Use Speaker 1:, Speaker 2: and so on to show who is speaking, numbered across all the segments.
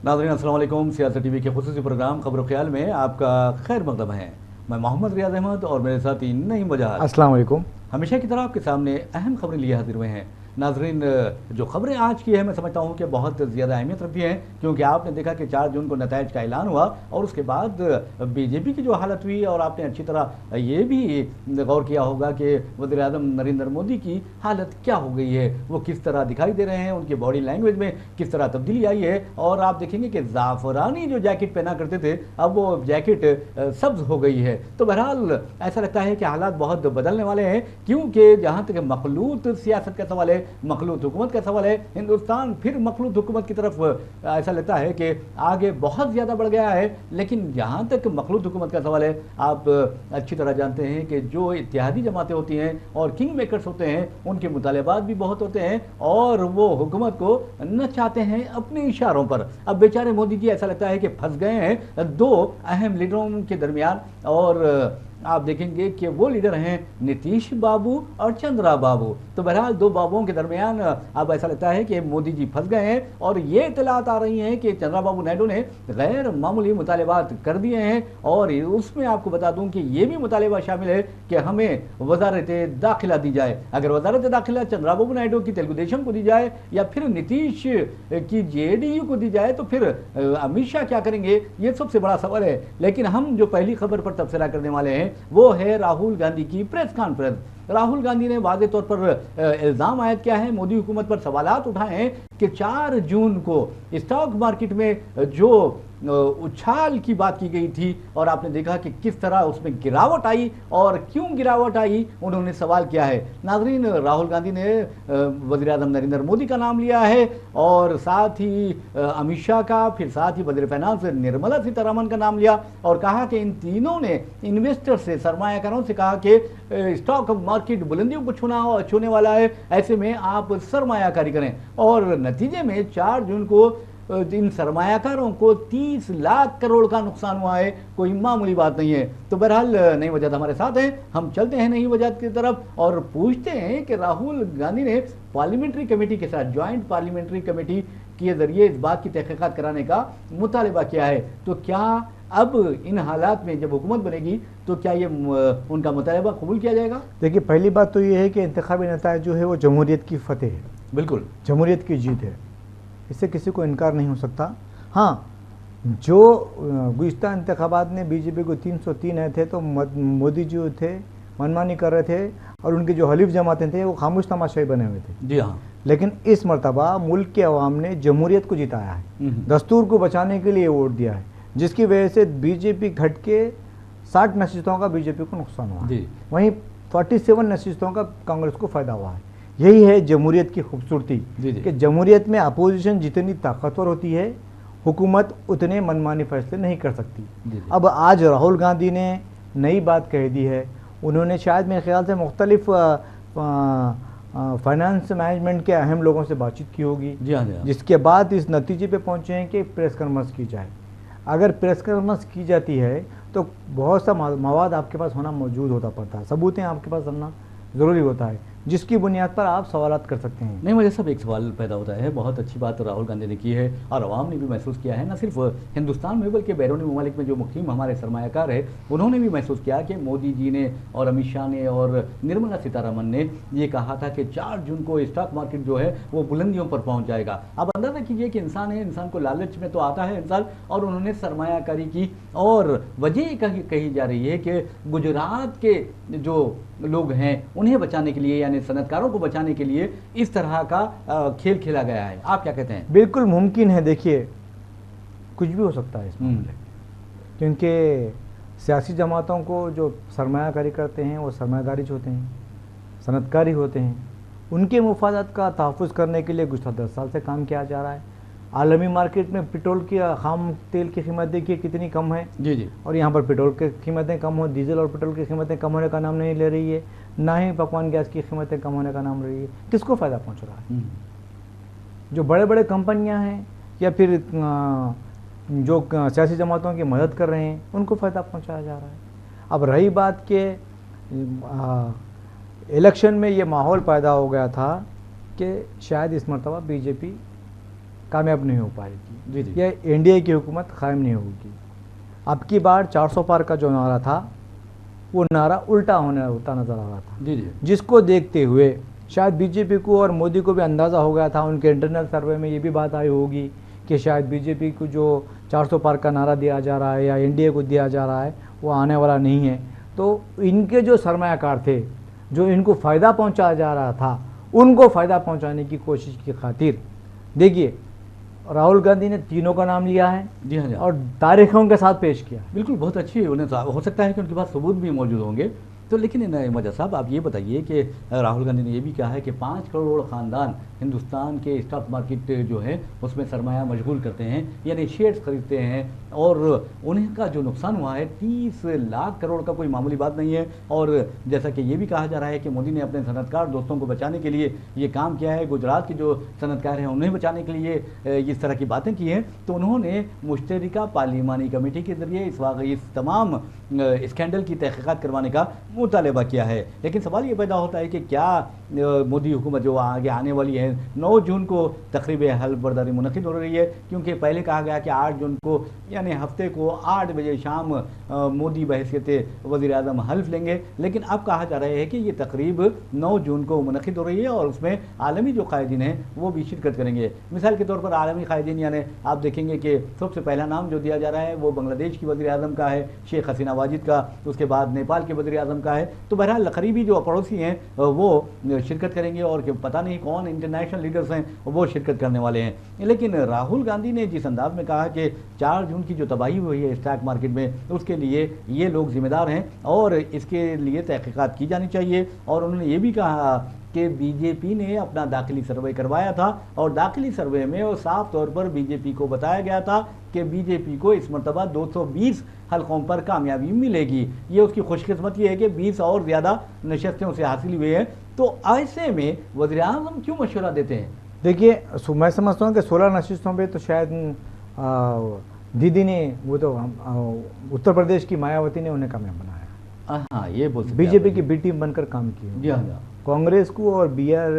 Speaker 1: नाज़रीन अस्सलाम वालेकुम। सियासत टीवी के खुसूसी प्रोग्राम खबर ख्याल में आपका खैर मकदम है। मैं मोहम्मद रियाज अहमद और मेरे साथी नईम वजाहत।
Speaker 2: अस्सलाम वालेकुम।
Speaker 1: हमेशा की तरह आपके सामने अहम खबरें लिए हाजिर हुए हैं। नाजरीन, जो खबरें आज की है मैं समझता हूँ कि बहुत ज़्यादा अहमियत रखती हैं, क्योंकि आपने देखा कि 4 जून को नताइज का ऐलान हुआ और उसके बाद बीजेपी की जो हालत हुई, और आपने अच्छी तरह ये भी गौर किया होगा कि वज़ीर आज़म नरेंद्र मोदी की हालत क्या हो गई है, वो किस तरह दिखाई दे रहे हैं, उनकी बॉडी लैंग्वेज में किस तरह तब्दीली आई है। और आप देखेंगे कि ज़ाफ़रानी जो जैकेट पहना करते थे, अब वो जैकेट सब्ज़ हो गई है। तो बहरहाल ऐसा लगता है कि हालात बहुत बदलने वाले हैं, क्योंकि जहाँ तक मखलूत सियासत का सवाल है, मखलूत हुकूमत का सवाल है, हिंदुस्तान फिर मखलूत हुकूमत की तरफ ऐसा लगता है कि आगे बहुत ज़्यादा बढ़ गया है। लेकिन जहाँ तक मखलूत हुकूमत का सवाल है, आप अच्छी तरह जानते हैं कि जो इत्तेहादी जमातें होती हैं और किंग मेकर्स होते हैं, उनके मुतालबात भी बहुत होते हैं और वो हुकूमत को नचाते हैं अपने इशारों पर। अब बेचारे मोदी जी ऐसा लगता है कि फंस गए हैं 2 अहम लीडरों के दरमियान, और आप देखेंगे कि वो लीडर हैं नीतीश बाबू और चंद्रा बाबू। तो बहरहाल 2 बाबुओं के दरमियान अब ऐसा लगता है कि मोदी जी फंस गए हैं, और ये इतलात आ रही हैं कि चंद्रा बाबू नायडू ने गैर मामूली मुतालबात कर दिए हैं। और उसमें आपको बता दूं कि ये भी मुतालबा शामिल है कि हमें वजारत दाखिला दी जाए। अगर वजारत दाखिला चंद्रा बाबू नायडू की तेलुगु देशम को दी जाए या फिर नीतीश की जेडीयू को दी जाए, तो फिर अमित शाह क्या करेंगे, ये सबसे बड़ा सवाल है। लेकिन हम जो पहली खबर पर तबसरा करने वाले हैं वो है राहुल गांधी की प्रेस कॉन्फ्रेंस। राहुल गांधी ने वाज़े तौर पर इल्ज़ाम आयद किया है, मोदी हुकूमत पर सवालात उठाए हैं कि 4 जून को स्टॉक मार्केट में जो उछाल की बात की गई थी, और आपने देखा कि किस तरह उसमें गिरावट आई और क्यों गिरावट आई, उन्होंने सवाल किया है। नाजरीन, राहुल गांधी ने वज़ीर आज़म नरेंद्र मोदी का नाम लिया है, और साथ ही अमित शाह का, फिर साथ ही वज़ीर फाइनेंस निर्मला सीतारमण का नाम लिया, और कहा कि इन तीनों ने इन्वेस्टर से, सरमायाकारों से कहा कि स्टॉक मार्केट बुलंदियों को छूने वाला है, ऐसे में आप सरमायाकारी करें। और नतीजे में 4 जून को इन सरमायाकारों को 30 लाख करोड़ का नुकसान हुआ है, कोई मामूली बात नहीं है। तो बहरहाल नई वजह हमारे साथ हैं, हम चलते हैं नई वजह की तरफ और पूछते हैं कि राहुल गांधी ने पार्लियामेंट्री कमेटी के साथ, ज्वाइंट पार्लियामेंट्री कमेटी के जरिए इस बात की तहकीकात कराने का मुतालबा किया है। तो क्या अब इन हालात में जब हुकूमत बनेगी तो क्या ये उनका मुतालबा कबूल किया जाएगा?
Speaker 2: देखिए, पहली बात तो ये है कि इंतखाबी नतायज जो है वो जमहूरियत की फतेह है,
Speaker 1: बिल्कुल
Speaker 2: जमहूरियत की जीत है, इससे किसी को इनकार नहीं हो सकता। हाँ, जो गुज़िश्ता इंतखाबात में बीजेपी को 303 आए थे, तो मोदी जी थे मनमानी कर रहे थे, और उनके जो हलीफ जमातें थे वो खामोश तमाशाई बने हुए थे।
Speaker 1: जी हाँ।
Speaker 2: लेकिन इस मरतबा मुल्क के अवाम ने जमहूरियत को जिताया है, दस्तूर को बचाने के लिए वोट दिया है, जिसकी वजह से बीजेपी घट के 60 नशीस्तों का बीजेपी को नुकसान हुआ है, वहीं 47 नशीस्तों का कांग्रेस को फ़ायदा हुआ है। यही है जमहूरियत की खूबसूरती कि जमहूरियत में अपोजिशन जितनी ताकतवर होती है, हुकूमत उतने मनमानी फैसले नहीं कर सकती। अब आज राहुल गांधी ने नई बात कह दी है, उन्होंने शायद मेरे ख्याल से मुख्तलिफ फाइनेंस मैनेजमेंट के अहम लोगों से बातचीत की होगी, जिसके बाद इस नतीजे पे पहुंचे हैं कि प्रेस कॉन्फ्रेंस की जाए। अगर प्रेस कॉन्फ्रेंस की जाती है तो बहुत सा मवाद आपके पास होना मौजूद होता पड़ता है, सबूतें आपके पास होना ज़रूरी होता है, जिसकी बुनियाद पर आप सवालात कर सकते हैं।
Speaker 1: नहीं, मुझे सब एक सवाल पैदा होता है, बहुत अच्छी बात राहुल गांधी ने की है और आवाम ने भी महसूस किया है, न सिर्फ हिंदुस्तान में बल्कि बैरूनी ममालिक में जो मुकीम हमारे सरमायाकार है उन्होंने भी महसूस किया कि मोदी जी ने और अमित शाह ने और निर्मला सीतारमण ने ये कहा था कि 4 जून को स्टॉक मार्केट जो है वो बुलंदियों पर पहुँच जाएगा। अब अंदाज़ा कीजिए कि इंसान है, इंसान को लालच में तो आता है इंसान, और उन्होंने सरमायाकारी की, और वजह कही जा रही है कि गुजरात के जो लोग हैं उन्हें बचाने के लिए, यानी सनतकारों को बचाने के लिए इस तरह का खेल खेला गया है। आप क्या कहते हैं?
Speaker 2: बिल्कुल मुमकिन है। देखिए, कुछ भी हो सकता है इस मामले, क्योंकि सियासी जमातों को जो सरमायाकारी करते हैं वो सरमायादारी होते हैं, सनतकारी होते हैं, उनके मुफादात का तहफ़्फ़ुज़ करने के लिए गुज़श्ता 10 साल से काम किया जा रहा है। आलमी मार्केट में पेट्रोल की, खाम तेल की कीमत देखिए कितनी कम है जी, और यहाँ पर पेट्रोल की कीमतें कम हो, डीजल और पेट्रोल की कीमतें कम होने का नाम नहीं ले रही है, ना ही पकवान गैस की कीमतें कम होने का नाम रही है। किसको फ़ायदा पहुँच रहा है? जो बड़े बड़े कंपनियाँ हैं या फिर जो सियासी जमातों की मदद कर रहे हैं उनको फ़ायदा पहुंचाया जा रहा है। अब रही बात के इलेक्शन में ये माहौल पैदा हो गया था कि शायद इस मरतबा बीजेपी कामयाब नहीं हो पाएगी, या एनडीए की हुकूमत कायम नहीं होगी। अब की बार 400 पार का जो नारा था वो नारा उल्टा होता नज़र आ रहा था, जिसको देखते हुए शायद बीजेपी को और मोदी को भी अंदाज़ा हो गया था। उनके इंटरनल सर्वे में ये भी बात आई होगी कि शायद बीजेपी को जो 400 पार का नारा दिया जा रहा है या एनडीए को दिया जा रहा है वो आने वाला नहीं है। तो इनके जो सरमायाकार थे, जो इनको फ़ायदा पहुंचाया जा रहा था, उनको फ़ायदा पहुंचाने की कोशिश की खातिर देखिए राहुल गांधी ने तीनों का नाम लिया है,
Speaker 1: जी हाँ,
Speaker 2: और तारीखों के साथ पेश किया।
Speaker 1: बिल्कुल, बहुत अच्छी उन्हें हो सकता है कि उनके पास सबूत भी मौजूद होंगे। तो लेकिन मजा साहब, आप ये बताइए कि राहुल गांधी ने ये भी कहा है कि 5 करोड़ ख़ानदान हिंदुस्तान के स्टॉक मार्केट जो है उसमें सरमाया मशगूल करते हैं, यानी शेयर्स खरीदते हैं, और उन्हें का जो नुकसान हुआ है 30 लाख करोड़ का कोई मामूली बात नहीं है। और जैसा कि ये भी कहा जा रहा है कि मोदी ने अपने सनतकार दोस्तों को बचाने के लिए ये काम किया है, गुजरात के जो सनतकार हैं उन्हें बचाने के लिए इस तरह की बातें की हैं। तो उन्होंने मुश्तरका पार्लिमानी कमेटी के ज़रिए इस तमाम स्कैंडल की तहकीकात करवाने का मुतालबा किया है। लेकिन सवाल ये पैदा होता है कि क्या मोदी हुकूमत जो आगे आने वाली है, 9 जून को तकरीब हल्फ बर्दारी मुनक़िद हो रही है, क्योंकि पहले कहा गया कि 8 जून को यानी हफ्ते को 8 बजे शाम मोदी बहैसियत वज़ीर आज़म हल्फ लेंगे। लेकिन अब कहा जा रहा है कि ये तकरीब 9 जून को मुनक़िद हो रही है और उसमें आलमी जो कायदीन हैं वो भी शिरकत करेंगे। मिसाल के तौर पर आलमी कायदीन यानी आप देखेंगे कि सबसे पहला नाम जो दिया जा रहा है वो बांग्लादेश की वज़ीर आज़म का है, शेख हसीना वाजिद का, उसके बाद नेपाल के वज़ीर आज़म का है। तो बहरहाल करीबी जो पड़ोसी हैं वो शिरकत करेंगे, और कि पता नहीं कौन इंटरनेशनल लीडर्स हैं वो शिरकत करने वाले हैं। लेकिन राहुल गांधी ने जिस अंदाज में कहा कि 4 जून की जो तबाही हुई है स्टॉक मार्केट में, उसके लिए ये लोग जिम्मेदार हैं और इसके लिए तहकीकात की जानी चाहिए। और उन्होंने ये भी कहा कि बीजेपी ने अपना दाखिली सर्वे करवाया था, और दाखिली सर्वे में वो साफ तौर पर बीजेपी को बताया गया था कि बीजेपी को इस मरतबा 220 हलकों पर कामयाबी मिलेगी। ये उसकी खुशकिस्मती है कि 20 और ज़्यादा नशस्तें उसे हासिल हुई हैं। तो ऐसे में वज़ीर आज़म क्यों मशवरा देते हैं?
Speaker 2: देखिए, मैं समझता हूँ कि 16 नशस्तों पे तो शायद दीदी ने, वो तो उत्तर प्रदेश की मायावती ने उन्हें कामयाब बनाया।
Speaker 1: हाँ, ये बोल सकते हैं,
Speaker 2: बीजेपी की बी टीम बनकर काम की।
Speaker 1: जी हाँ,
Speaker 2: कांग्रेस को और BR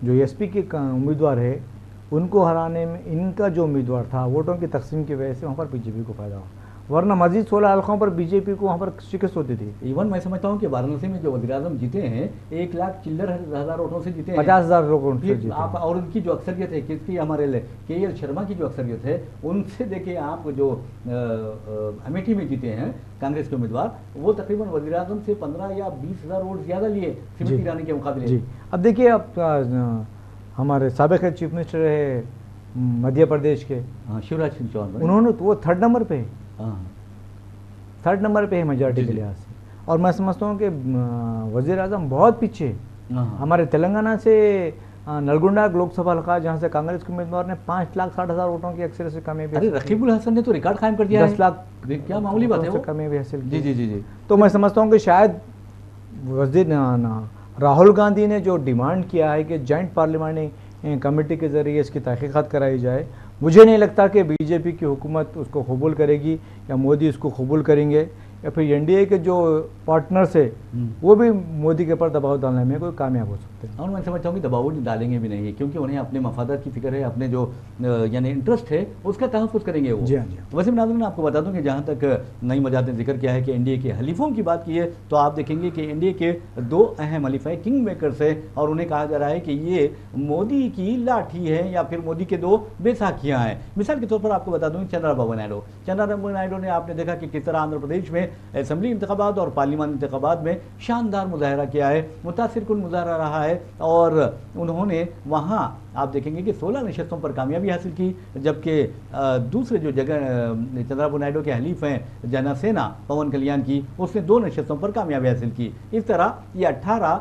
Speaker 2: जो एसपी के उम्मीदवार है उनको हराने में इनका जो उम्मीदवार था वोटों की तकसीम की वजह से वहाँ पर बीजेपी को फायदा हुआ, वरना मजीद 16 हल्कों पर बीजेपी को वहाँ पर शिकस्त होती थी।
Speaker 1: इवन मैं समझता हूँ कि वाराणसी में जो वज़ीर आज़म जीते हैं 1 लाख चिल्लर हजार वोटों से जीते हैं,
Speaker 2: 50,000 लोगों से जीते।
Speaker 1: आप और उनकी जो अक्सरियत है, किसकी, हमारे KL शर्मा की जो अक्सरियत है, उनसे देखिए आप जो अमेठी में जीते हैं कांग्रेस के उम्मीदवार, वो तकरीबन वज़ीर आज़म से 15 या 20,000 वोट ज़्यादा लिए स्मृति ईरानी के मुकाबले।
Speaker 2: जी, अब देखिए, अब हमारे साबिक़ चीफ मिनिस्टर है मध्य प्रदेश के,
Speaker 1: शिवराज सिंह चौहान,
Speaker 2: उन्होंने तो वो 3rd नंबर पे है,
Speaker 1: हाँ
Speaker 2: 3rd नंबर पे है मेजॉरिटी के लिहाज से। और मैं समझता हूँ कि वज़ीर आज़म बहुत पीछे है। हमारे तेलंगाना से नलगुंडा लोकसभा हल्का, जहाँ से कांग्रेस के उम्मीदवार ने 5,60,000 वोटों की अक्सर से कामयाबी।
Speaker 1: अरे रकीबुल हसन ने तो रिकॉर्ड कायम कर दिया,
Speaker 2: 10 लाख,
Speaker 1: क्या मामूली बात है, वो
Speaker 2: कामयाबी हासिल की।
Speaker 1: जी जी जी जी।
Speaker 2: तो मैं समझता हूँ कि शायद वज़ीर राहुल गांधी ने जो डिमांड किया है कि जॉइंट पार्लियामानी कमेटी के ज़रिए इसकी तहकीकात कराई जाए, मुझे नहीं लगता कि बीजेपी की हुकूमत उसको कबूल करेगी या मोदी उसको कबूल करेंगे, या फिर एनडीए के जो पार्टनर्स है वो भी मोदी के ऊपर दबाव डालने में कोई कामयाब हो सकते हैं।
Speaker 1: और मैं समझता हूँ कि दबाव डालेंगे भी नहीं, क्योंकि उन्हें अपने मफादत की फिक्र है, अपने जो यानी इंटरेस्ट है उसका तहफ़्फ़ुज़ करेंगे वो।
Speaker 2: जी हाँ, जी।
Speaker 1: वैसे नाज़रीन, आपको बता दूं कि जहाँ तक नई वजाहत ने जिक्र किया है कि एनडीए के हलीफों की बात की है, तो आप देखेंगे कि एनडीए के 2 अहम हलीफे किंग मेकर्स है, और उन्हें कहा जा रहा है कि ये मोदी की लाठी है या फिर मोदी के 2 बैसाखियाँ हैं। मिसाल के तौर पर आपको बता दूँ चंद्रबाबू नायडू ने आपने देखा कि किस तरह आंध्र प्रदेश में असेंबली इंतखाबात और पार्लिमानी इंतखाबात में शानदार मुजाहरा किया है, मुतासिरकुन मुजाहरा रहा है, और उन्होंने वहाँ आप देखेंगे कि 16 नशस्तों पर कामयाबी हासिल की, जबकि दूसरे जो जगह चंद्रबाबू नायडू के हलीफ हैं जनसेना पवन कल्याण की, उसने 2 नशस्तों पर कामयाबी हासिल की। इस तरह ये 18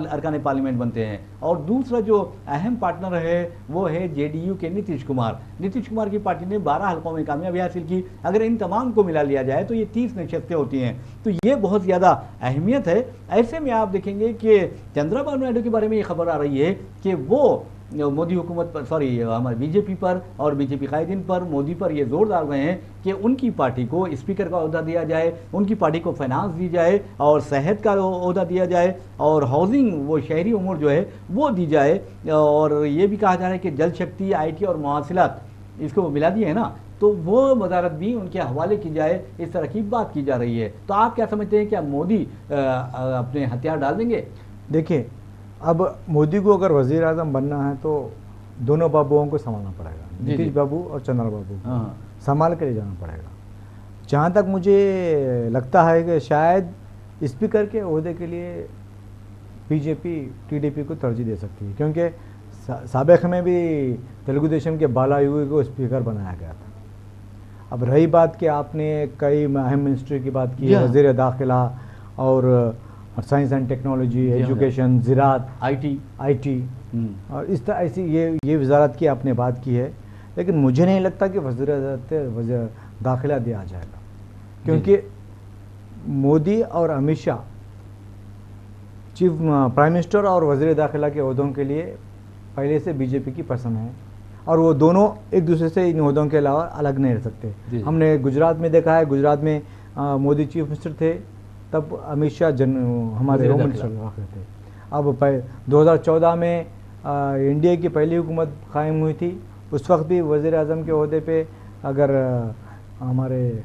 Speaker 1: अरकान पार्लियामेंट बनते हैं। और दूसरा जो अहम पार्टनर है वो है जेडीयू के नीतीश कुमार की पार्टी ने 12 हल्कों में कामयाबी हासिल की। अगर इन तमाम को मिला लिया जाए तो ये 30 नशस्तें होती हैं, तो ये बहुत ज़्यादा अहमियत है। ऐसे में आप देखेंगे कि चंद्रबाबू नायडू के बारे में ये खबर आ रही है कि वो मोदी हुकूमत पर, सॉरी हमारे बीजेपी पर और बीजेपी कायदीन पर, मोदी पर ये जोर डाल रहे हैं कि उनकी पार्टी को स्पीकर का ओहदा दिया जाए, उनकी पार्टी को फाइनेंस दी जाए और सेहत का ओहदा दिया जाए और हाउसिंग, वो शहरी उमूर जो है वो दी जाए। और ये भी कहा जा रहा है कि जल शक्ति, IT और मवासिलात, इसको मिला दिए है ना, तो वो वजारत भी उनके हवाले की जाए, इस तरह की बात की जा रही है। तो आप क्या समझते हैं, क्या मोदी अपने हथियार डाल देंगे?
Speaker 2: देखिए, अब मोदी को अगर वज़ीर आज़म बनना है तो दोनों बाबुओं को संभालना पड़ेगा, नीतीश बाबू और चंद्रा बाबू को संभाल के ले जाना पड़ेगा। जहाँ तक मुझे लगता है कि शायद स्पीकर के ओहदे के लिए बीजेपी TDP को तरजीह दे सकती है, क्योंकि साबिक़ में भी तेलुगु देशम के बालायुगी को स्पीकर बनाया गया था। अब रही बात कि आपने कई अहम मिनिस्ट्री की बात की है, वज़ीर दाखिला और साइंस एंड टेक्नोलॉजी, एजुकेशन, ज़राअत, IT और इस तरह ऐसी ये वजारत की आपने बात की है। लेकिन मुझे नहीं लगता कि वज़ीर दाखिला दिया जाएगा, क्योंकि मोदी और Amit Shah chief prime minister और वज़ीर दाखिला के ओहदों के लिए पहले से बीजेपी की पसंद है और वो दोनों एक दूसरे से इन ओहदों के अलावा अलग नहीं रह सकते। हमने गुजरात में देखा है, गुजरात में मोदी चीफ मिनिस्टर थे, तब अमित शाह हमारे होम मिनिस्टर थे। अब 2014 में इंडिया की पहली हुकूमत कायम हुई थी, उस वक्त भी वज़ीर आज़म के ओहदे पे अगर हमारे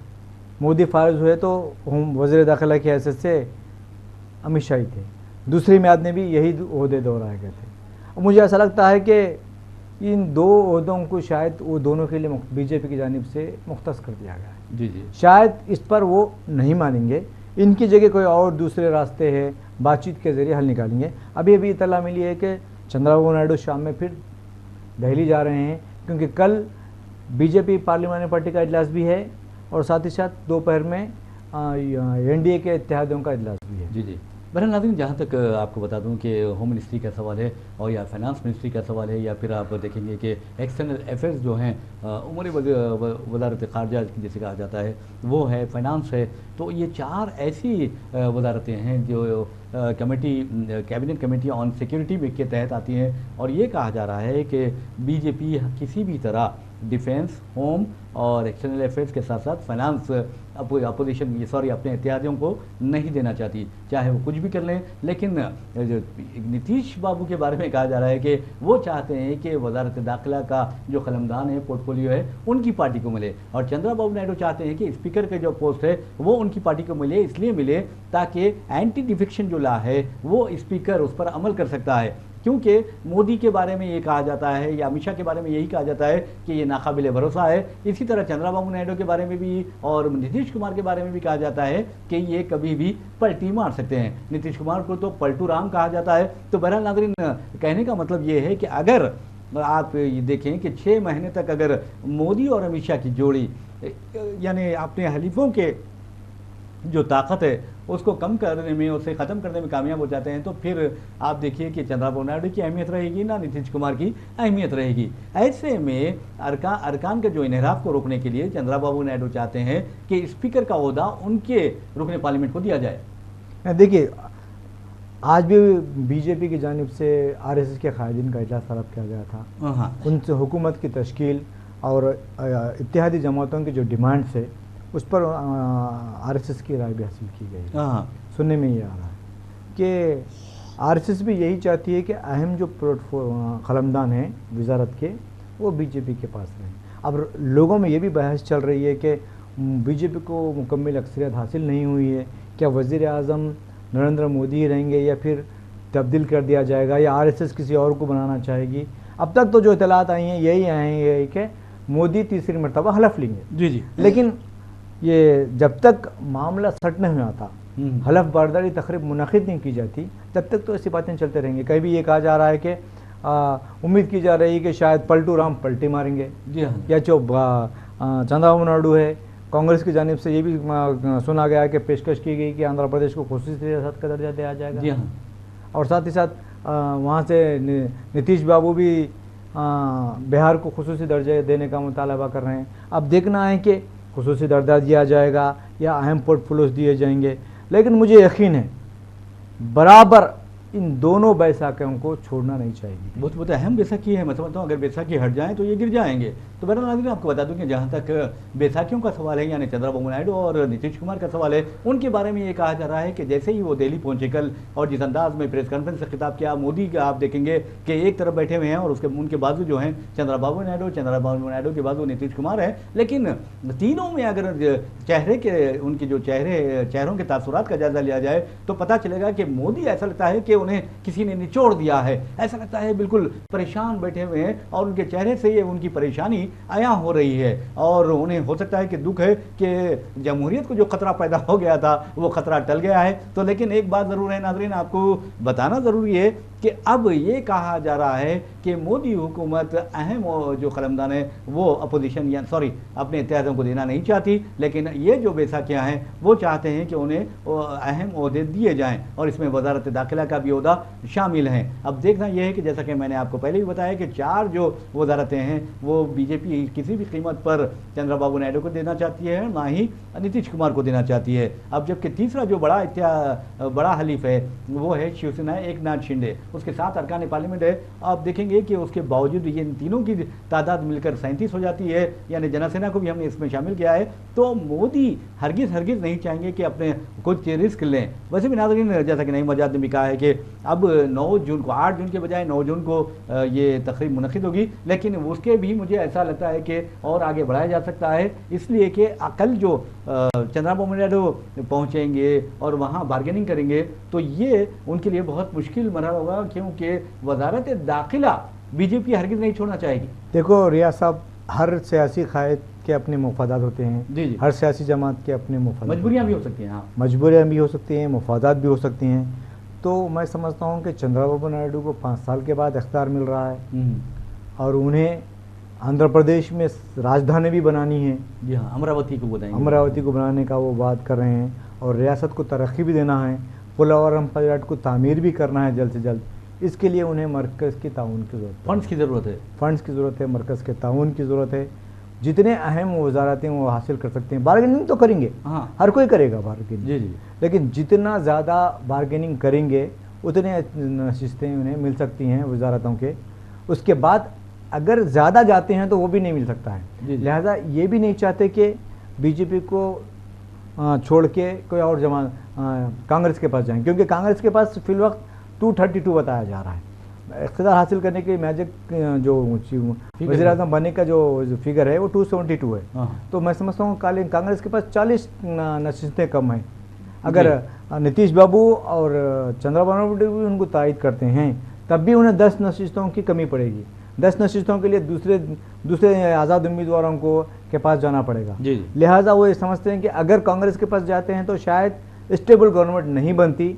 Speaker 2: मोदी फायज हुए तो वज़ीर दाखिला की हैसियत से अमित शाह ही थे। दूसरी म्याद में भी यही ओहदे दोहराए गए थे। मुझे ऐसा लगता है कि इन दो ओहदों को शायद वो दोनों के लिए बीजेपी की जानिब से मुख्तस कर दिया गया है।
Speaker 1: जी।
Speaker 2: शायद इस पर वो नहीं मानेंगे, इनकी जगह कोई और दूसरे रास्ते हैं, बातचीत के ज़रिए हल निकालेंगे। अभी इतला मिली है कि चंद्रबाबू नायडू शाम में फिर दिल्ली जा रहे हैं, क्योंकि कल बीजेपी पार्लियामेंट्री पार्टी का इजलास भी है और साथ ही साथ दोपहर में NDA के इत्तेहादियों का इजलास भी है।
Speaker 1: जी। बहरहाल नाज़रीन, जहाँ तक आपको बता दूं कि होम मिनिस्ट्री का सवाल है और या फाइनेंस मिनिस्ट्री का सवाल है, या फिर आप देखेंगे कि एक्सटर्नल अफेयर्स जो हैं, उमूर वजारत ख़ारजा जिसे कहा जाता है, वो है, फाइनेंस है, तो ये 4 ऐसी वजारतें हैं जो कैबिनेट कमेटी ऑन सिक्योरिटी के तहत आती हैं। और ये कहा जा रहा है कि बीजेपी किसी भी तरह डिफेंस, होम और एक्सटर्नल अफेयर्स के साथ साथ फाइनेंस अपोजिशन अपने इत्यादियों को नहीं देना चाहती, चाहे वो कुछ भी कर लें। लेकिन नीतीश बाबू के बारे में कहा जा रहा है कि वो चाहते हैं कि वजारत दाखिला का जो कलमदान है, पोर्टफोलियो है, उनकी पार्टी को मिले, और चंद्रबाबू नायडू चाहते हैं कि स्पीकर के जो पोस्ट है वो उनकी पार्टी को मिले, इसलिए मिले ताकि एंटी डिफेक्शन जो ला है वो स्पीकर उस पर अमल कर सकता है। क्योंकि मोदी के बारे में ये कहा जाता है या अमित शाह के बारे में यही कहा जाता है कि ये नाकाबिले भरोसा है। इसी तरह चंद्रबाबू नायडू के बारे में भी और नीतीश कुमार के बारे में भी कहा जाता है कि ये कभी भी पलटी मार सकते हैं। नीतीश कुमार को तो पलटू राम कहा जाता है। तो बहरहाल नाज़रीन, कहने का मतलब ये है कि अगर आप ये देखें कि 6 महीने तक अगर मोदी और अमित शाह की जोड़ी, यानी अपने हलीफों के जो ताकत है उसको कम करने में, उसे ख़त्म करने में कामयाब हो जाते हैं, तो फिर आप देखिए कि चंद्रबाबू नायडू की अहमियत रहेगी ना नीतीश कुमार की अहमियत रहेगी। ऐसे में अरकान के जो इन्हिराफ को रोकने के लिए चंद्रबाबू नायडू चाहते हैं कि स्पीकर का ओहदा उनके रुकने पार्लियामेंट को दिया जाए।
Speaker 2: देखिए, आज भी बीजेपी की जानिब से RSS के कायदीन का इजलास तलब किया गया था। उनसे हुकूमत की तश्कील और इत्तेहादी जमातों की जो डिमांड्स है उस पर RSS की राय भी हासिल की गई। सुनने में ये आ रहा है कि RSS भी यही चाहती है कि अहम जो कलमदान हैं वजारत के वो बीजेपी के पास रहें। अब लोगों में ये भी बहस चल रही है कि बीजेपी को मुकम्मल अक्सरियत हासिल नहीं हुई है, क्या वज़ीर आज़म नरेंद्र मोदी ही रहेंगे या फिर तब्दील कर दिया जाएगा या RSS किसी और को बनाना चाहेगी। अब तक तो जो इतलात आई हैं यही आई हैं कि मोदी तीसरी मरतबा हलफ लेंगे।
Speaker 1: जी।
Speaker 2: लेकिन ये जब तक मामला सट नहीं हुआ था, हलफ बर्दारी तकरीब मुनक़िद नहीं की जाती, तब तक तो ऐसी बातें चलते रहेंगी। कहीं भी ये कहा जा रहा है कि उम्मीद की जा रही है कि शायद पलटू राम पलटी मारेंगे।
Speaker 1: जी हाँ।
Speaker 2: या जो चंद्रबाबू नायडू है, कांग्रेस की जानिब से ये भी सुना गया कि पेशकश की गई कि आंध्र प्रदेश को खुसूसी रियासत का दर्जा दिया जाएगा।
Speaker 1: जी हाँ।
Speaker 2: और साथ ही साथ वहाँ से नीतीश बाबू भी बिहार को खुसूसी दर्जा देने का मुतालबा कर रहे हैं। अब देखना है कि खुसूसी दर्जा दिया जाएगा या अहम पोर्टफोलियोज दिए जाएंगे। लेकिन मुझे यकीन है बराबर इन दोनों बैसाखियों को छोड़ना नहीं चाहिए।
Speaker 1: बहुत अहम बैसाखी है। मैं समझता हूँ अगर बैसाखी हट जाए तो ये गिर जाएंगे। तो बहरहाल नाज़रीन, आपको बता दूं कि जहाँ तक बैसाखियों का सवाल है, यानी चंद्रबाबू नायडू और नीतीश कुमार का सवाल है, उनके बारे में ये कहा जा रहा है कि जैसे ही वो दिल्ली पहुंचे कल और जिस अंदाज में प्रेस कॉन्फ्रेंस से खिताब किया, मोदी का आप देखेंगे कि एक तरफ बैठे हुए हैं और उसके उनके बाजू जो हैं चंद्रबाबू नायडू के बाजू नीतीश कुमार है। लेकिन तीनों में अगर चेहरे के उनके जो चेहरों के तासुरात का जायजा लिया जाए तो पता चलेगा कि मोदी ऐसा लगता है कि उन्हें किसी ने निचोड़ दिया है। ऐसा लगता है बिल्कुल परेशान बैठे हुए हैं और उनके चेहरे से ये उनकी परेशानी आया हो रही है और उन्हें हो सकता है कि दुख है कि जमहूरियत को जो खतरा पैदा हो गया था वो खतरा टल गया है। तो लेकिन एक बात ज़रूर है नाज़रीन, आपको बताना ज़रूरी है कि अब ये कहा जा रहा है कि मोदी हुकूमत अहम जो कलमदान है वो अपोजिशन या अपने इत्तेहादों को देना नहीं चाहती, लेकिन ये जो बैसाखियाँ हैं वो चाहते हैं कि उन्हें अहम ओहदे दिए जाएं और इसमें वजारत दाखिला का भी ओहदा शामिल हैं। अब देखना यह है कि जैसा कि मैंने आपको पहले भी बताया कि 4 जो वजारतें हैं वो बीजेपी किसी भी कीमत पर चंद्रबाबू नायडू को देना चाहती है, ना ही नीतीश कुमार को देना चाहती है। अब जबकि तीसरा जो बड़ा हलीफ है वो है शिवसेना एकनाथ शिंदे, उसके 7 अरकान पार्लियामेंट है। आप देखेंगे कि उसके बावजूद ये इन तीनों की तादाद मिलकर 37 हो जाती है, यानी जनसेना को भी हमने इसमें शामिल किया है। तो मोदी हरगिज़ नहीं चाहेंगे कि अपने कुछ रिस्क लें। वैसे भी नाज़रीन, जैसा कि नईम आज़ाद ने भी कहा है कि अब 9 जून को 8 जून के बजाय 9 जून को ये तकरीब मुनक़िद होगी, लेकिन उसके भी मुझे ऐसा लगता है कि और आगे बढ़ाया जा सकता है, इसलिए कि कल जो चंद्रबाबू नायडू पहुँचेंगे और वहाँ बार्गेनिंग करेंगे तो ये उनके लिए बहुत मुश्किल मरहला होगा, क्योंकि वजारत दाखिला बीजेपी हरगिज़ नहीं छोड़ना चाहेगी।
Speaker 2: देखो रियाज साहब, हर सियासी कायद के अपने मुफादात होते हैं।
Speaker 1: जी।
Speaker 2: हर सियासी जमात के अपने मुफादात,
Speaker 1: मजबूरियाँ भी हो सकती हैं। हाँ,
Speaker 2: मजबूरियाँ भी हो सकती हैं, मुफादात भी हो सकती हैं। तो मैं समझता हूँ कि चंद्रबाबू नायडू को 5 साल के बाद इख्तियार मिल रहा है और उन्हें आंध्र प्रदेश में राजधानी भी बनानी है।
Speaker 1: जी हाँ, अमरावती को बताएंगे,
Speaker 2: अमरावती को बनाने का वो बात कर रहे हैं और रियासत को तरक्की भी देना है, पोलावरम प्रोजेक्ट को तामीर भी करना है जल्द से जल्द। इसके लिए उन्हें मरकज़ की ताउन की ज़रूरत है,
Speaker 1: फंड्स की ज़रूरत है,
Speaker 2: मरकज़ के ताउन की ज़रूरत है। जितने अहम वजारतें वो हासिल कर सकते हैं, बार्गेनिंग तो करेंगे,
Speaker 1: हाँ
Speaker 2: हर कोई करेगा बार्गेनिंग,
Speaker 1: जी,
Speaker 2: लेकिन जितना ज़्यादा बार्गेनिंग करेंगे उतने नशिस्तें उन्हें मिल सकती हैं वजारतों के। उसके बाद अगर ज़्यादा जाते हैं तो वो भी नहीं मिल सकता है। लिहाजा ये भी नहीं चाहते कि बीजेपी को छोड़ के कोई और कांग्रेस के पास जाएं, क्योंकि कांग्रेस के पास फिलवक्त 232 बताया जा रहा है। इक़्तिदार हासिल करने के मैजिक जो वज़ीर-ए-आज़म बनने का जो फिगर है वो 272 है। तो मैं समझता हूँ कांग्रेस के पास 40 नशिस्तें कम हैं। अगर नीतीश बाबू और चंद्रबाबू नायडू भी उनको तायद करते हैं तब भी उन्हें 10 नशिस्तों की कमी पड़ेगी। 10 नशिस्तों के लिए दूसरे आज़ाद उम्मीदवारों के पास जाना पड़ेगा। लिहाजा वो ये समझते हैं कि अगर कांग्रेस के पास जाते हैं तो शायद स्टेबल गवर्नमेंट नहीं बनती,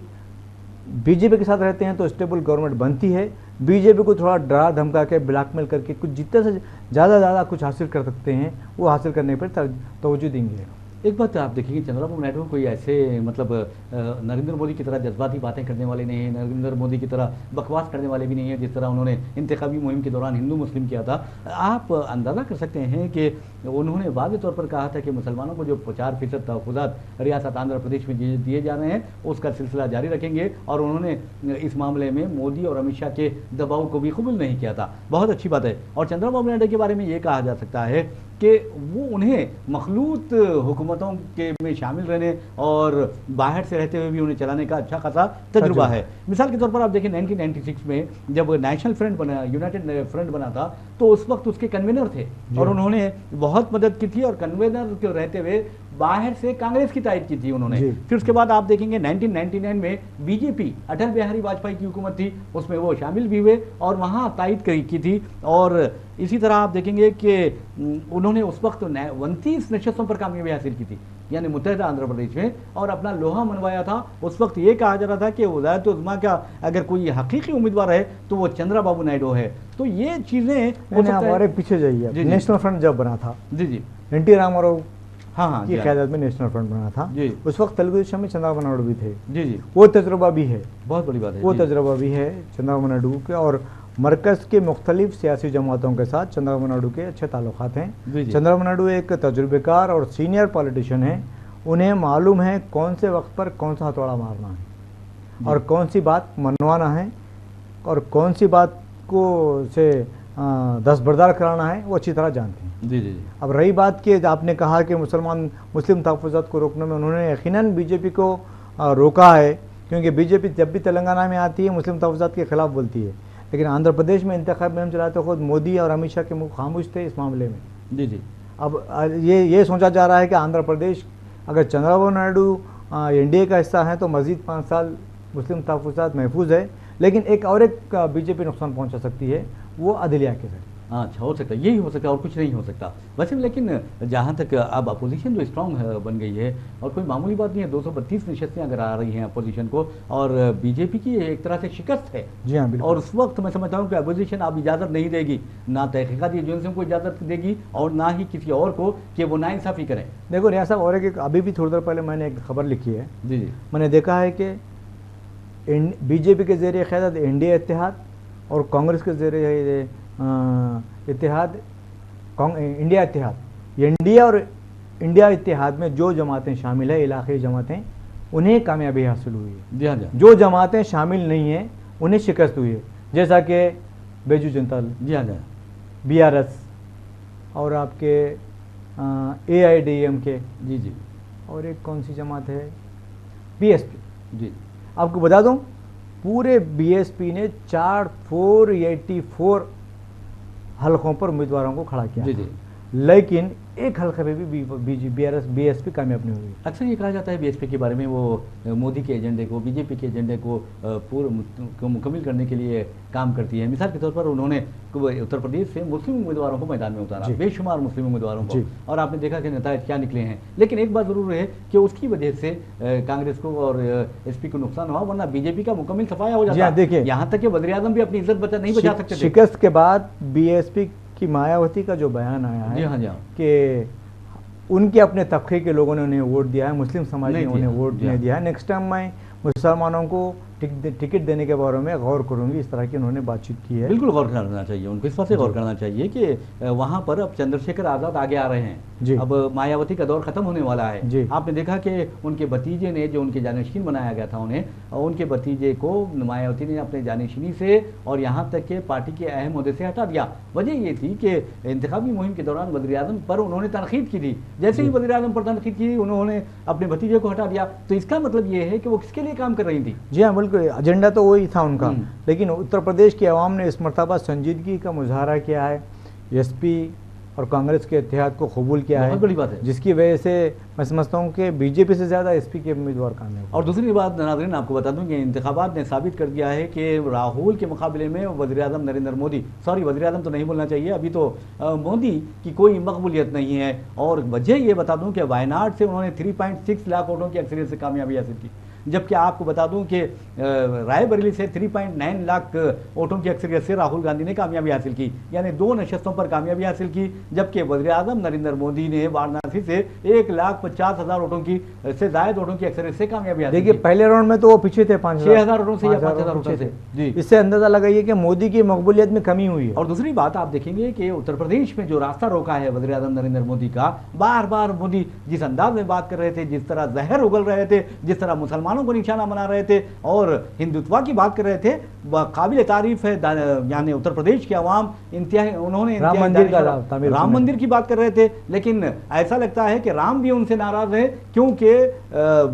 Speaker 2: बीजेपी के साथ रहते हैं तो स्टेबल गवर्नमेंट बनती है। बीजेपी को थोड़ा डरा धमका के ब्लैकमेल करके कुछ जितने से ज़्यादा कुछ हासिल कर सकते हैं वो हासिल करने पर तवज्जो देंगे।
Speaker 1: एक बात आप देखिए, चंद्रबाबू नायडू कोई ऐसे मतलब नरेंद्र मोदी की तरह जज्बाती बातें करने वाले नहीं हैं, नरेंद्र मोदी की तरह बकवास करने वाले भी नहीं हैं, जिस तरह उन्होंने इंतखाबी मुहिम के दौरान हिंदू मुस्लिम किया था। आप अंदाज़ा कर सकते हैं कि उन्होंने वाज़ेह तौर पर कहा था कि मुसलमानों को जो 4% तहफ़्फ़ुज़ात रियासत आंध्र प्रदेश में दिए जा रहे हैं उसका सिलसिला जारी रखेंगे, और उन्होंने इस मामले में मोदी और अमित शाह के दबाव को भी कबूल नहीं किया था। बहुत अच्छी बात है। और चंद्रबाबू नायडू के बारे में ये कहा जा सकता है कि वो उन्हें मखलूत हुकूमतों के में शामिल रहने और बाहर से रहते हुए भी उन्हें चलाने का अच्छा खासा तजुर्बा है। मिसाल के तौर पर आप देखें 1996 में जब नेशनल फ्रंट बना, यूनाइटेड फ्रंट बना था, तो उस वक्त उसके कन्वीनर थे और उन्होंने बहुत मदद की थी और कन्वीनर के रहते हुए बाहर से कांग्रेस की तायद की थी उन्होंने। फिर उसके बाद आप देखेंगे 1999 में बीजेपी अटल बिहारी वाजपेयी की हुकूमत थी, उसमें वो शामिल भी हुए और वहाँ तायद की थी। और इसी तरह आप देखेंगे कि उन्होंने उस वक्त 29 नशस्तों पर कामयाबी हासिल की थी, यानी मुत्तहिदा आंध्र प्रदेश में, और अपना लोहा मनवाया था। उस वक्त ये कहा जा रहा था कि वज़ारत उज़्मा का अगर कोई हकीकी उम्मीदवार है तो वो चंद्रबाबू नायडू है। तो ये चीज़ें
Speaker 2: हमारे पीछे जाइए, नेशनल फ्रंट जब बना था,
Speaker 1: जी
Speaker 2: एन.टी. रामाराव
Speaker 1: हाँ
Speaker 2: की क़यादत में नेशनल फ्रंट बना था, उस वक्त तेलुगु देशम में चंद्रबाबू नायडू भी थे।
Speaker 1: जी
Speaker 2: वो तजुर्बा भी है,
Speaker 1: बहुत बड़ी बात है,
Speaker 2: वो तजुर्बा भी है चंद्रबाबू नायडू के, और मरकज़ के मुख्तलिफ सियासी जमातों के साथ चंद्रबाबू नायडू के अच्छे ताल्लुकात हैं। चंद्रबाबू नायडू एक तजुर्बेकार और सीनियर पॉलिटिशियन हैं, उन्हें मालूम है कौन से वक्त पर कौन सा हथौड़ा मारना है और कौन सी बात मनवाना है और कौन सी बात को से दस्तबरदार कराना है वो अच्छी तरह जानते हैं।
Speaker 1: जी जी जी।
Speaker 2: अब रही बात कि आपने कहा कि मुस्लिम तहफ़्फ़ुज़ात को रोकने में उन्होंने यकीनन बीजेपी को रोका है, क्योंकि बीजेपी जब भी तेलंगाना में आती है मुस्लिम तहफ़्फ़ुज़ात के खिलाफ बोलती है, लेकिन आंध्र प्रदेश में इंतखाब में हम चलाते खुद मोदी और अमित शाह के मुँह खामोश थे इस मामले में।
Speaker 1: जी जी।
Speaker 2: अब ये सोचा जा रहा है कि आंध्र प्रदेश अगर चंद्रबाबू नायडू एनडीए का हिस्सा है तो मज़ीद 5 साल मुस्लिम तहफ़्फ़ुज़ात महफूज है, लेकिन एक बीजेपी नुकसान पहुंचा सकती है, वो अदलिया के जरिए।
Speaker 1: हाँ अच्छा, हो सकता है, यही हो सकता है और कुछ नहीं हो सकता वैसे। लेकिन जहाँ तक अब अपोजिशन जो स्ट्रांग बन गई है और कोई मामूली बात नहीं है, 232 नशस्तें अगर आ रही हैं अपोजिशन को, और बीजेपी की एक तरह से शिकस्त है।
Speaker 2: जी हाँ बिल्कुल।
Speaker 1: और उस वक्त मैं समझता हूँ कि अपोजिशन अब इजाज़त नहीं देगी, ना तहकीकाती एजेंसियों को इजाज़त देगी और ना ही किसी और को कि वो नाइंसाफ़ी करें।
Speaker 2: देखो रियाज साहब, और एक अभी भी थोड़ी देर पहले मैंने एक खबर लिखी है।
Speaker 1: जी जी।
Speaker 2: मैंने देखा है कि बीजेपी के ज़रिए क़यादत इंडिया इत्तेहाद और कांग्रेस के ज़रिए इत्तेहाद इंडिया इत्तेहाद, इंडिया और इंडिया इत्तेहाद में जो जमातें शामिल है, इलाक़ाई जमातें, उन्हें कामयाबी हासिल हुई है।
Speaker 1: जी हाँ जी।
Speaker 2: जो जमातें शामिल नहीं हैं उन्हें शिकस्त हुई है, जैसा कि बेजू जनता दल,
Speaker 1: जी हाँ जी,
Speaker 2: BRS और आपके AIDMK,
Speaker 1: जी जी,
Speaker 2: और एक कौन सी जमात है, BSP।
Speaker 1: जी।
Speaker 2: आपको बता दूं पूरे BSP ने 484 हलकों पर उम्मीदवारों को खड़ा किया,
Speaker 1: जी जी।
Speaker 2: लेकिन एक हल्के पे भी BSP कामयाब नहीं हुई।
Speaker 1: अक्सर ये कहा जाता है बीएसपी के बारे में, वो मोदी के एजेंडे को, बीजेपी के एजेंडे को मुकम्मल करने के लिए काम करती है। मिसाल के तौर पर उन्होंने उत्तर प्रदेश से मुस्लिम उम्मीदवारों को मैदान में उतारा, बेशुमार मुस्लिम उम्मीदवारों को, और आपने देखा कि नतीजे क्या निकले हैं। लेकिन एक बात ज़रूर है कि उसकी वजह से कांग्रेस को और एसपी को नुकसान हुआ, वरना बीजेपी का मुकम्मल सफाया हो जाता।
Speaker 2: देखिए,
Speaker 1: यहाँ तक कि वज़ीर-ए-आज़म भी अपनी इज्जत नहीं बचा सकते थे।
Speaker 2: शिकस्त के बाद BSP की मायावती का जो बयान आया है,
Speaker 1: जी हाँ जी हाँ,
Speaker 2: कि उनके अपने तबके के लोगों ने उन्हें वोट दिया है, मुस्लिम समाज ने उन्हें वोट नहीं दिया है, नेक्स्ट टाइम मैं मुसलमानों को टिकट देने के बारे में गौर करूंगी, इस तरह की उन्होंने बातचीत की है।
Speaker 1: बिल्कुल गौर करना चाहिए उनको, इस बात से गौर करना चाहिए कि वहाँ पर अब चंद्रशेखर आज़ाद आगे आ रहे हैं, अब मायावती का दौर खत्म होने वाला है। आपने देखा कि उनके भतीजे ने, जो उनके जानशीन बनाया गया था उन्हें, उनके भतीजे को मायावती ने अपने जानशीनी से और यहाँ तक के पार्टी के अहम ओहदे से हटा दिया। वजह ये थी कि इंतखाबी मुहिम के दौरान वज़ीर-ए-आज़म पर उन्होंने तनकीद की थी, जैसे ही वज़ीर-ए-आज़म पर तनकीद की उन्होंने अपने भतीजे को हटा दिया। तो इसका मतलब ये है कि वो किसके लिए काम कर रही थी?
Speaker 2: जी हाँ बिल्कुल, एजेंडा तो वही था उनका, लेकिन उत्तर प्रदेश की आवाम ने इस मरतबा संजीदगी का मुजाहरा किया है, एसपी और कांग्रेस के इत्तेहाद को कबूल किया है,
Speaker 1: बड़ी बात है,
Speaker 2: जिसकी वजह से मैं समझता हूँ कि बीजेपी से ज़्यादा एसपी के उम्मीदवार कामयाब।
Speaker 1: और दूसरी बात नाज़रीन आपको बता दूं कि इंतखाबात ने साबित कर दिया है कि राहुल के मुकाबले में वज़ीर-ए-आज़म नरेंद्र मोदी, सॉरी वज़ीर-ए-आज़म तो नहीं बोलना चाहिए, अभी तो मोदी की कोई मकबूलियत नहीं है। और वजह ये बता दूं कि वायनाड से उन्होंने 3.6 लाख वोटों की अक्सरियत से कामयाबी हासिल की, जबकि आपको बता दूं कि रायबरेली से 3.9 लाख वोटों की अक्सरियत से राहुल गांधी ने कामयाबी हासिल की, यानी 2 नशस्तों पर कामयाबी हासिल की, जबकि वज़ीर-ए-आज़म नरेंद्र मोदी ने वाराणसी से 1,50,000 वोटों की से ज़ायद वोटों की अक्सरियत से कामयाबी हासिल की।
Speaker 2: देखिए पहले राउंड में तो वो पीछे थे
Speaker 1: 6,000 वोटों से या 5,000 वोटों से,
Speaker 2: जी, इससे अंदाजा लगाइए कि मोदी की मकबूलियत में कमी हुई है।
Speaker 1: और दूसरी बात आप देखेंगे कि उत्तर प्रदेश में जो रास्ता रोका है वज़ीर-ए-आज़म नरेंद्र मोदी का, बार बार मोदी जिस अंदाज में बात कर रहे थे, जिस तरह जहर उगल रहे थे, जिस तरह मुसलमानों को निशाना बना रहे थे और हिंदुत्व की बात कर रहे थे, काबिल तारीफ है। यानी उत्तर प्रदेश की आवाम इंतहाई, उन्होंने राम मंदिर की बात कर रहे थे, लेकिन ऐसा लगता है कि राम भी उनसे नाराज है, क्योंकि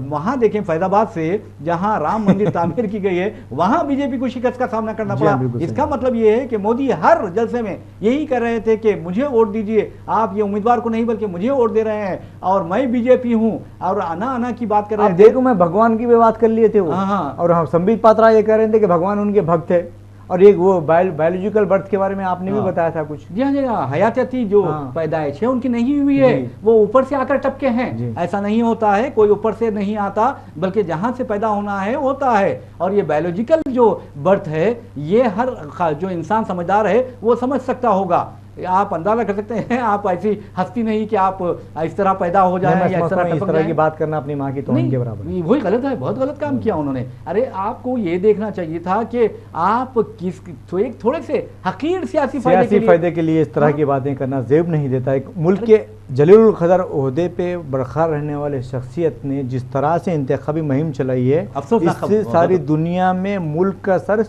Speaker 1: वहां देखें फैजाबाद से जहां राम मंदिर तामीर की गई है, वहां बीजेपी को शिकस्त का सामना करना पड़ा। इसका मतलब यह है कि मोदी हर जलसे में यही कर रहे थे कि मुझे वोट दीजिए, आप ये उम्मीदवार को नहीं बल्कि मुझे वोट दे रहे हैं और मैं बीजेपी हूं, और आना की बात कर रहे थे।
Speaker 2: देखो मैं भगवान की भी बात कर लिए थे वो, और हम संबित पात्रा ये कह रहे थे कि भगवान उनके भक्त थे, और एक वो बायोलॉजिकल बर्थ के बारे में आपने भी बताया था कुछ।
Speaker 1: जी हाँ, हयाती जो पैदाइश है उनकी नहीं हुई है, वो ऊपर से आकर टपके हैं। ऐसा नहीं होता है, कोई ऊपर से नहीं आता, बल्कि जहां से पैदा होना है होता है। और ये बायोलॉजिकल जो बर्थ है, ये हर जो इंसान समझदार है वो समझ सकता होगा आप अंदाजा कर सकते हैं, आप ऐसी हस्ती नहीं कि आप इस तरह पैदा हो जाए या इस
Speaker 2: तरह की बात करना अपनी माँ की तौहीन के बराबर,
Speaker 1: वही गलत है, बहुत गलत काम किया उन्होंने। अरे आपको ये देखना चाहिए था कि आप किस थोड़े से हकीर सियासी फायदे के लिए
Speaker 2: इस तरह की बातें करना जेब नहीं देता। एक मुल्क के जलीलुल क़दर ओहदे पे बरकरार रहने वाले शख्सियत ने जिस तरह से इंतखाबी मुहिम चलाई है, इससे सारी दुनिया में मुल्क का सर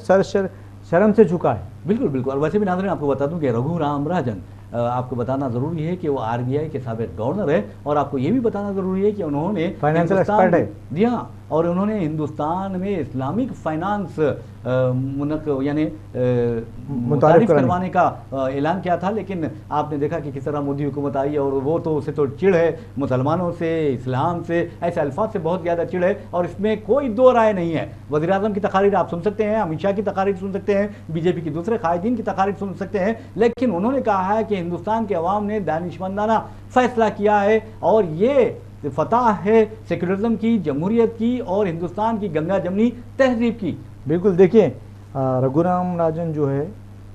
Speaker 2: शर्म से झुका है।
Speaker 1: बिल्कुल बिल्कुल। और वैसे भी नाज़रीन आपको बता दूं कि रघुराम राजन, आपको बताना ज़रूरी है कि वो आरबीआई के साबिक़ गवर्नर है, और आपको ये भी बताना ज़रूरी है कि उन्होंने
Speaker 2: फाइनेंशियल एक्सपर्ट है।
Speaker 1: जी हाँ, और उन्होंने हिंदुस्तान में इस्लामिक फाइनेंस यानी मुतारिफ करवाने का ऐलान किया था। लेकिन आपने देखा कि किस तरह मोदी हुकूमत आई, और वो तो उसे तो चिढ़ है मुसलमानों से, इस्लाम से, ऐसे अल्फाज से बहुत ज़्यादा चिढ़ है, और इसमें कोई दो राय नहीं है। वज़ीर आज़म की तकारीर आप सुन सकते हैं, अमित शाह की तकारीर सुन सकते हैं, बीजेपी की दूसरे कायदीन की तकारीर सुन सकते हैं, लेकिन उन्होंने कहा है कि हिंदुस्तान के अवाम ने दानिशमंदाना फैसला किया है, और ये फतह है सेकुलरिज्म की, जमहूरियत की, और हिंदुस्तान की गंगा जमनी तहजीब की।
Speaker 2: बिल्कुल। देखिए, रघुराम राजन जो है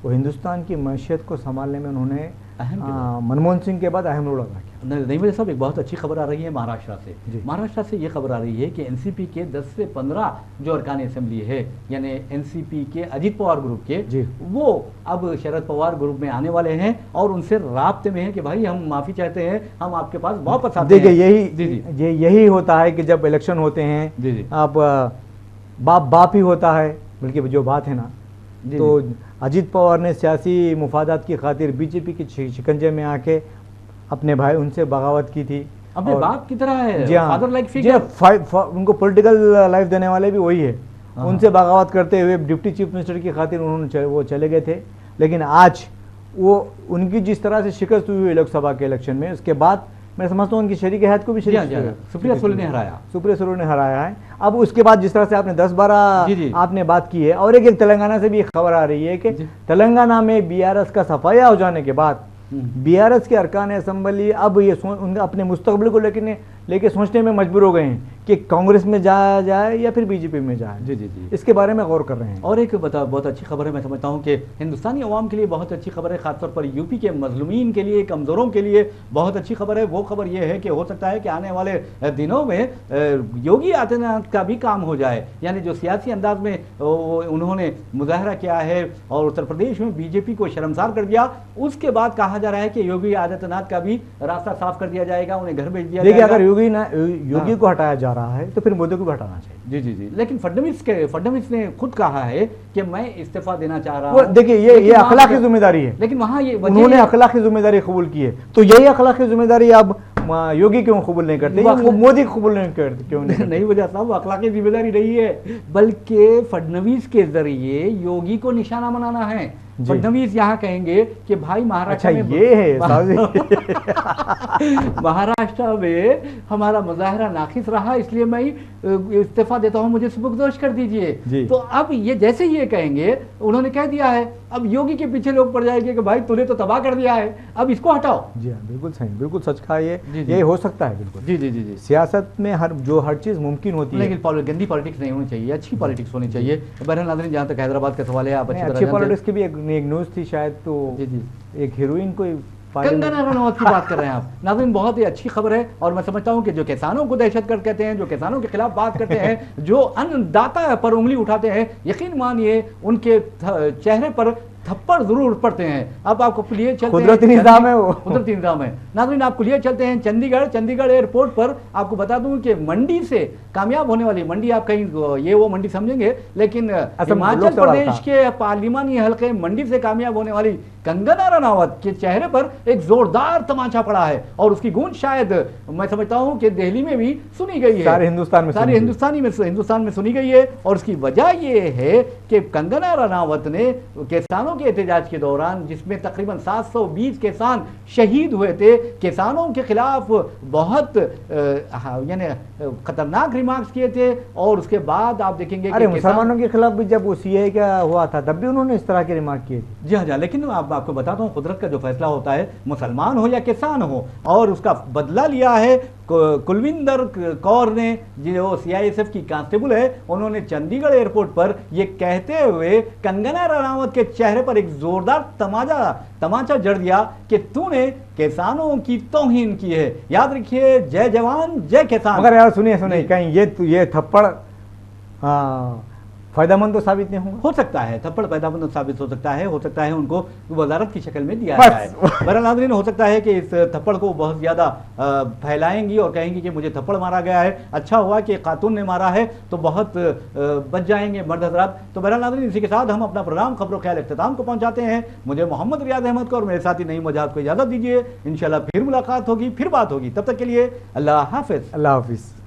Speaker 2: वो हिंदुस्तान की मैशियत को संभालने में उन्होंने मनमोहन सिंह के बाद अहम रोल अदा किया।
Speaker 1: नहीं मेरे साहब, एक बहुत अच्छी खबर आ रही है महाराष्ट्र से। महाराष्ट्र से ये खबर आ रही है कि एनसीपी के 10 से 15 जो अरकान असेंबली है, यानी एनसीपी के अजीत पवार ग्रुप के, वो अब शरद पवार ग्रुप में आने वाले हैं, और उनसे राब्ते में है कि भाई हम माफ़ी चाहते हैं, हम आपके पास वापस आते हैं।
Speaker 2: देखिए, यही होता है कि जब इलेक्शन होते हैं, आप बाप ही होता है, बल्कि जो बात है ना, तो अजीत पवार ने सियासी मुफादात की खातिर बीजेपी के शिकंजे में आके अपने भाई उनसे बगावत की थी।
Speaker 1: अपने बाप की तरह है,
Speaker 2: जी हाँ,
Speaker 1: फादर लाइक फिगर।
Speaker 2: उनको पॉलिटिकल लाइफ देने वाले भी वही है। उनसे बगावत करते हुए डिप्टी चीफ मिनिस्टर की खातिर उन्होंने वो चले गए थे। लेकिन आज वो उनकी जिस तरह से शिकस्त हुई लोकसभा के इलेक्शन में, उसके बाद मैं समझता हूँ उनकी शरीक हयात को भी
Speaker 1: सुप्रिया सुले ने हराया
Speaker 2: है। अब उसके बाद जिस तरह से आपने 10-12 आपने बात की है, और एक तेलंगाना से भी खबर आ रही है कि तेलंगाना में बीआरएस का सफाया हो जाने के बाद बीआरएस के अरकान असेंबली अब ये अपने मुस्तकबिल को लेके सोचने में मजबूर हो गए हैं कि कांग्रेस में जाया जाए या फिर बीजेपी में जाए।
Speaker 1: जी।
Speaker 2: इसके बारे में गौर कर रहे हैं।
Speaker 1: और एक बहुत अच्छी खबर है, मैं समझता हूँ कि हिंदुस्तानी अवाम के लिए बहुत अच्छी खबर है, खासतौर पर यूपी के मजलूमीन के लिए, कमज़ोरों के लिए बहुत अच्छी खबर है। वो खबर ये है कि हो सकता है कि आने वाले दिनों में योगी आदित्यनाथ का भी काम हो जाए। यानी जो सियासी अंदाज में उन्होंने मुजाहरा किया है और उत्तर प्रदेश में बीजेपी को शर्मसार कर दिया, उसके बाद कहा जा रहा है कि योगी आदित्यनाथ का भी रास्ता साफ कर दिया जाएगा, उन्हें घर भेज दिया जाएगा।
Speaker 2: अगर योगी को हटाया जा रहा है तो फिर मोदी को भी हटाना चाहिए।
Speaker 1: जी। लेकिन फडणवीस ने खुद कहा है कि मैं इस्तीफा देना चाह रहा हूं।
Speaker 2: देखिए, ये अखलाकी जिम्मेदारी है,
Speaker 1: लेकिन वहां ये
Speaker 2: उन्होंने अखलाकी जिम्मेदारी कबूल की है, तो यही अखलाकी जिम्मेदारी अब योगी क्यों कबूल नहीं करते, मोदी कबूल नहीं करते, क्यों
Speaker 1: नहीं? वजह साहब, अखलाकी जिम्मेदारी नहीं है, बल्कि फडणवीस के जरिए योगी को निशाना बनाना है। फडणवीस यहाँ कहेंगे कि भाई महाराष्ट्र में
Speaker 2: ये है
Speaker 1: महाराष्ट्र में हमारा मुजाहरा नाकिस रहा, इसलिए मैं इस्तीफा देता हूँ, मुझे सुबुकदोश कर दीजिए। तो अब ये जैसे ये कहेंगे, उन्होंने कह दिया है, अब योगी के पीछे लोग पड़ जाएंगे कि भाई तूने तो तबाह कर दिया है, अब इसको हटाओ।
Speaker 2: जी हाँ, बिल्कुल सही, बिल्कुल सच कहा। ये हो सकता है, बिल्कुल।
Speaker 1: जी।
Speaker 2: सियासत में हर चीज मुमकिन होती है,
Speaker 1: लेकिन गंदी पॉलिटिक्स नहीं होनी चाहिए, अच्छी पॉलिटिक्स होनी चाहिए। बहरहाल नाज़रीन, जहाँ तक हैदराबाद का सवाल है, आप
Speaker 2: अच्छी पॉलिटिक्स की भी एक न्यूज़ थी शायद, तो एक हीरोइन को
Speaker 1: कंगना रनौत की बात कर रहे हैं आप नाज़रीन। बहुत ही अच्छी खबर है, और मैं समझता हूं कि जो किसानों को दहशतगर्द कहते हैं, जो किसानों के खिलाफ बात करते हैं, जो अन्नदाता पर उंगली उठाते हैं, यकीन मानिए उनके चेहरे पर थप्पड़ जरूर पड़ते हैं। अब आपको लिए चलते हैं,
Speaker 2: कुदरती निज़ाम है वो,
Speaker 1: कुदरती निज़ाम है। नाज़रीन, आपको लिए चलते हैं चंडीगढ़ एयरपोर्ट पर। आपको बता दूं कि मंडी से कामयाब होने वाली मंडी, आप कहीं ये वो मंडी समझेंगे, लेकिन हिमाचल प्रदेश के पार्लिमानी हल्के मंडी से कामयाब होने वाली कंगना रनावत के चेहरे पर एक जोरदार तमाचा पड़ा है, और उसकी गूंज शायद मैं समझता हूं कि दिल्ली में भी सुनी गई है,
Speaker 2: सारे हिंदुस्तान
Speaker 1: में सुनी गई है। और उसकी वजह यह है कि कंगना रनावत ने किसानों के एहतजाज के दौरान, जिसमें तकरीबन 720 किसान शहीद हुए थे, किसानों के खिलाफ बहुत यानी खतरनाक रिमार्क्स किए थे। और उसके बाद आप देखेंगे
Speaker 2: कि मुसलमानों के खिलाफ भी जब वो सीए का हुआ था, तब भी उन्होंने इस तरह के रिमार्क किए थे।
Speaker 1: जी हाँ, लेकिन आपको बताता हूँ, कुदरत का जो फैसला होता है, मुसलमान हो या किसान हो, और उसका बदला लिया है कुलविंदर कौर ने, जो सीआईएसएफ की कांस्टेबल है, उन्होंने चंडीगढ़ एयरपोर्ट पर ये कहते हुए कंगना रनावत के चेहरे पर एक जोरदार तमाचा जड़ दिया कि तूने किसानों की तौहीन की है। याद रखिए, जय जवान जय किसान।
Speaker 2: मगर यार सुनिए कहीं ये थप्पड़ फायदेमंद तो साबित नहीं होगा।
Speaker 1: हो सकता है थप्पड़ फायदेमंद साबित हो सकता है उनको वजारत की शक्ल में दिया जाए। बहरहाल नाज़रीन, हो सकता है कि इस थप्पड़ को बहुत ज़्यादा फैलाएंगी और कहेंगी कि मुझे थप्पड़ मारा गया है, अच्छा हुआ कि खातून ने मारा है तो बहुत बच जाएंगे मर्द हजरात। तो बहरहाल नाज़रीन, इसी के साथ हम अपना प्रोग्राम खबरों ख्याल इख्तिताम को पहुँचाते हैं। मुझे मोहम्मद रियाज अहमद को और मेरे साथी नईम वजाहत को इजाज़त दीजिए। इंशाल्लाह फिर मुलाकात होगी, फिर बात होगी। तब तक के लिए अल्लाह हाफिज़।
Speaker 2: अल्लाह हाफिज़।